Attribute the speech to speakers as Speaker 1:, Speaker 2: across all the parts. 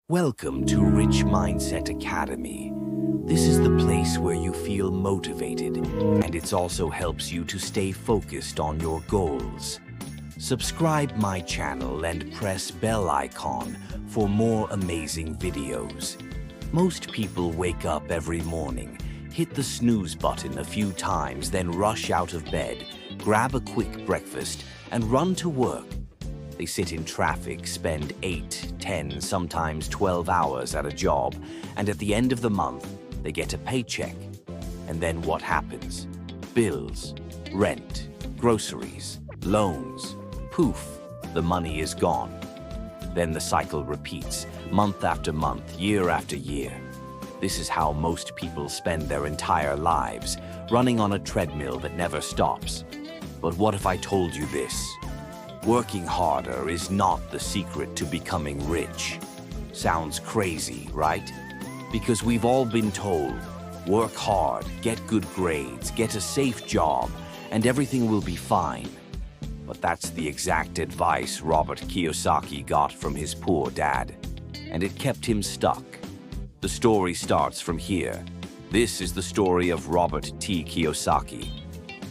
Speaker 1: Welcome to Rich Mindset Academy. This is the place where you feel motivated, and it also helps you to stay focused on your goals. Subscribe my channel and press bell icon for more amazing videos. Most people wake up every morning, hit the snooze button a few times, then rush out of bed, grab a quick breakfast, and run to work. They sit in traffic, spend 8, 10, sometimes 12 hours at a job, and at the end of the month, they get a paycheck. And then what happens? Bills, rent, groceries, loans. Poof, the money is gone. Then the cycle repeats, month after month, year after year. This is how most people spend their entire lives, running on a treadmill that never stops. But what if I told you this? Working harder is not the secret to becoming rich. Sounds crazy, right? Because we've all been told, work hard, get good grades, get a safe job, and everything will be fine. But that's the exact advice Robert Kiyosaki got from his poor dad, and it kept him stuck. The story starts from here. This is the story of Robert T. Kiyosaki.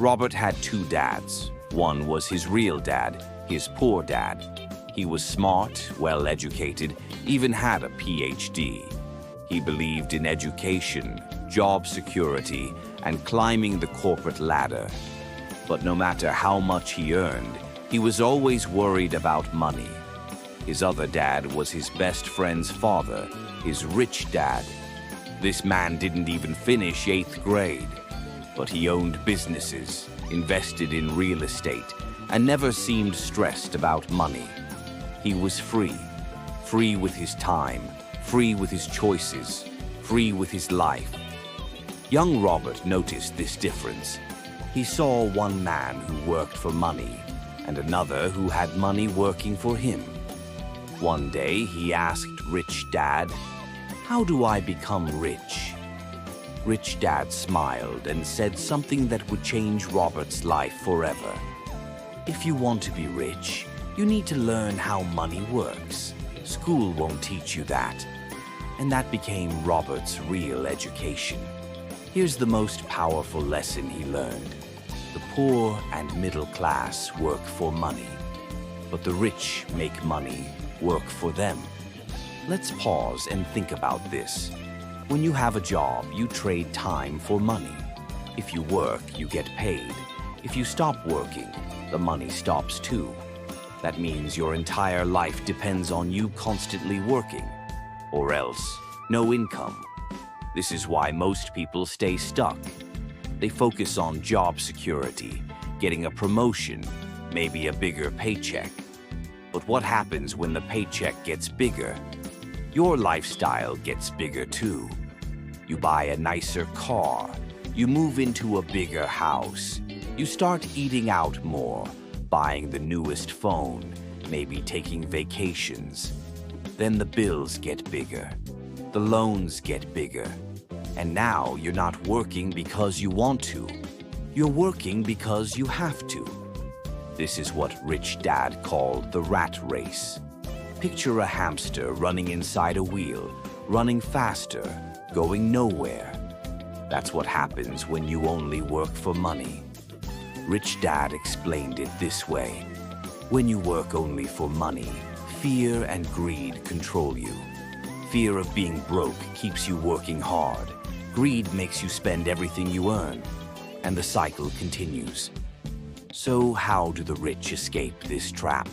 Speaker 1: Robert had two dads. One was his real dad, his poor dad. He was smart, well-educated, even had a PhD. He believed in education, job security, and climbing the corporate ladder. But no matter how much he earned, he was always worried about money. His other dad was his best friend's father, his rich dad. This man didn't even finish 8th grade, but he owned businesses, invested in real estate, and never seemed stressed about money. He was free. Free with his time, free with his choices, free with his life. Young Robert noticed this difference. He saw one man who worked for money, and another who had money working for him. One day he asked Rich Dad, "How do I become rich?" Rich Dad smiled and said something that would change Robert's life forever. "If you want to be rich, you need to learn how money works. School won't teach you that." And that became Robert's real education. Here's the most powerful lesson he learned. The poor and middle class work for money, but the rich make money work for them. Let's pause and think about this. When you have a job, you trade time for money. If you work, you get paid. If you stop working, the money stops too. That means your entire life depends on you constantly working, or else no income. This is why most people stay stuck. They focus on job security, getting a promotion, maybe a bigger paycheck. But what happens when the paycheck gets bigger? Your lifestyle gets bigger too. You buy a nicer car, you move into a bigger house, you start eating out more, buying the newest phone, maybe taking vacations. Then the bills get bigger, the loans get bigger, and now you're not working because you want to. You're working because you have to. This is what Rich Dad called the rat race. Picture a hamster running inside a wheel, running faster, going nowhere. That's what happens when you only work for money. Rich Dad explained it this way. When you work only for money, fear and greed control you. Fear of being broke keeps you working hard. Greed makes you spend everything you earn, and the cycle continues. So how do the rich escape this trap?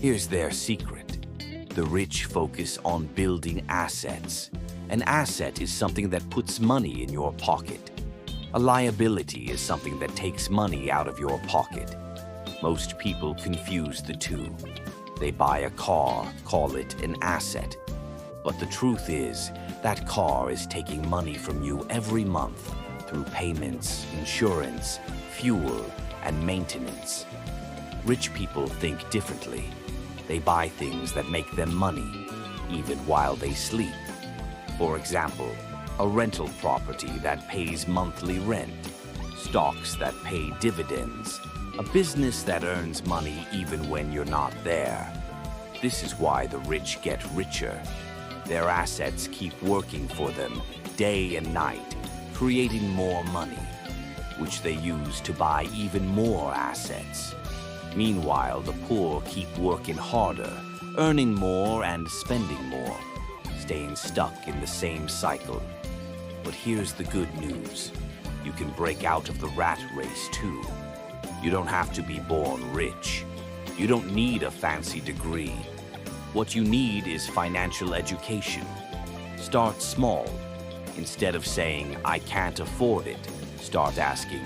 Speaker 1: Here's their secret. The rich focus on building assets. An asset is something that puts money in your pocket. A liability is something that takes money out of your pocket. Most people confuse the two. They buy a car, call it an asset. But the truth is, that car is taking money from you every month through payments, insurance, fuel, and maintenance. Rich people think differently. They buy things that make them money, even while they sleep. For example, a rental property that pays monthly rent, stocks that pay dividends, a business that earns money even when you're not there. This is why the rich get richer. Their assets keep working for them day and night, creating more money, which they use to buy even more assets. Meanwhile, the poor keep working harder, earning more and spending more, staying stuck in the same cycle. But here's the good news. You can break out of the rat race too. You don't have to be born rich. You don't need a fancy degree. What you need is financial education. Start small. Instead of saying, "I can't afford it," start asking,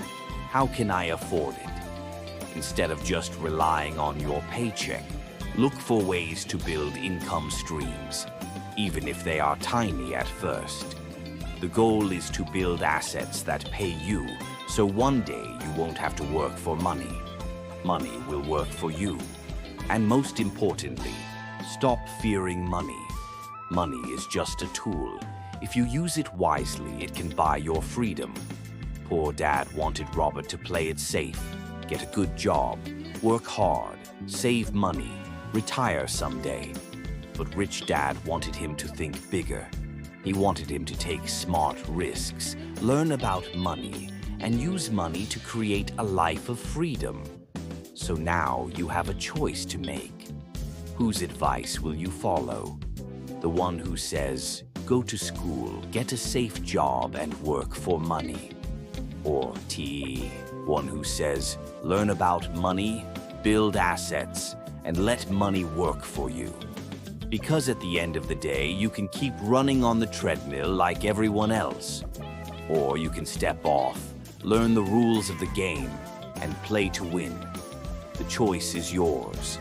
Speaker 1: "How can I afford it?" Instead of just relying on your paycheck, look for ways to build income streams, even if they are tiny at first. The goal is to build assets that pay you, so one day you won't have to work for money. Money will work for you. And most importantly, stop fearing money. Money is just a tool. If you use it wisely, it can buy your freedom. Poor Dad wanted Robert to play it safe, get a good job, work hard, save money, retire someday. But Rich Dad wanted him to think bigger. He wanted him to take smart risks, learn about money, and use money to create a life of freedom. So now you have a choice to make. Whose advice will you follow? The one who says, go to school, get a safe job, and work for money? Or one who says, learn about money, build assets, and let money work for you? Because at the end of the day, you can keep running on the treadmill like everyone else. Or you can step off, learn the rules of the game, and play to win. The choice is yours.